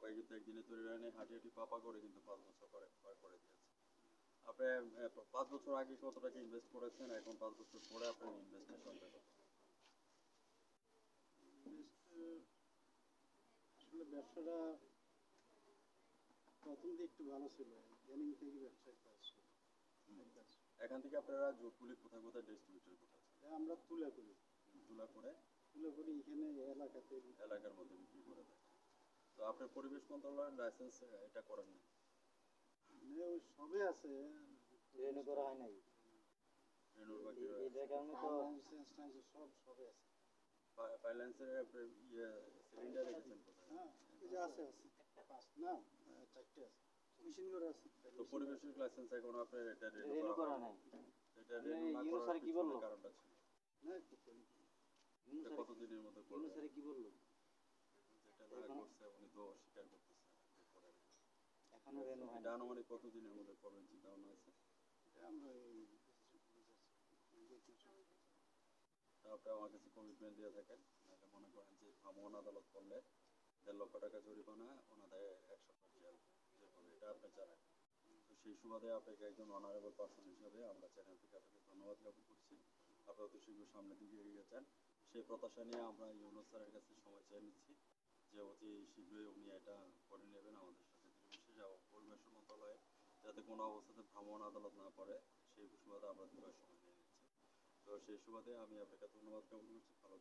আপনাকে কিন্তু একদিনে তৈরি হয় নাই, হাঁটি হাঁটি পাপা করে কিন্তু 5 বছর করে দিয়েছে। আপনি 5 বছর আগে কত টাকা ইনভেস্ট করেছেন, এখন 5 বছর পরে আপনার ইনভেস্টের সংখ্যা কত? আসলে ব্যবসাটা প্রথম দিকে একটু ভালো ছিল, ইদানিং থেকে ব্যবসায় কাজ এখান থেকে আপনারা জোটগুলি কোথায় কোথায় ডিস্ট্রিবিউটর করতেছেন? আমরা তুলে করি, তুলা করে এখানে এলাকাতে এলাকার মধ্যে বিক্রি করে দেয়। তো আপনার পরিবেশ মন্ত্রণালয়ের লাইসেন্স এটা করেন না? মানে ওই সবে আছে, রেনু করা হয় নাই, রেনুর বাকি এটার কারণে তো সব সবে আছে। ফাইন্যান্সের ইয়ে সিলিন্ডার রেখেছেন কোথায়? হ্যাঁ, এই যে আছে পাঁচ না, চারটে আছে, মেশিন করে আছে। তো পরিবেশের লাইসেন্স এখন আপনার এটা রেনু করা নাই। এটা রেনু না ইউনূস করার স্যার কি পিছনে বললো? কারণটা ছিল না, এটা কতদিনের মধ্যে ইউনূস করবেন? স্যার কি বললো? যেটা না করছে উনি তো অস্বীকার করতেছে যে করেন নাই। এখনো রেনু হয় এটা না। আনুমানিক কতদিনের মধ্যে করবেন চিন্তা ভাবনা আছে? আমরা তা আপনি আমার কাছে কমিটমেন্ট দিয়ে থাকেন, নাহলে মনে করেন যে ভ্রাম্যমাণ আদালত করলে 1.5 লক্ষ টাকা জরিমানা, ওনাদের 1 সপ্তাহ জেল, যেভাবে এটা আপনি জানেন। তো সেই সুবাদে আপনাকে একজন অনারেবল পার্সন হিসাবে আমরা চ্যানেল থেকে আপনাকে ধন্যবাদ জ্ঞাপন করছি। আপনি অত শীঘ্র সামনের দিকে এগিয়ে যান, সেই প্রত্যাশা নিয়ে আমরা ইউনূস স্যারের কাছে সময় চেয়ে নিচ্ছি যে অতি শীঘ্রই উনি এটা করে নেবেন আমাদের সাথে বিশেষ এবং পরিবেশ মন্ত্রণালয়ে যাতে কোনো অবস্থাতে ভ্রাম্যমাণ আদালত না করে সেই সুবাদে আমরা 2 মাস সময় নিয়ে নিচ্ছি। তো সেই সুবাদে আমি আপনাকে ধন্যবাদ জ্ঞাপন করছি। ভালো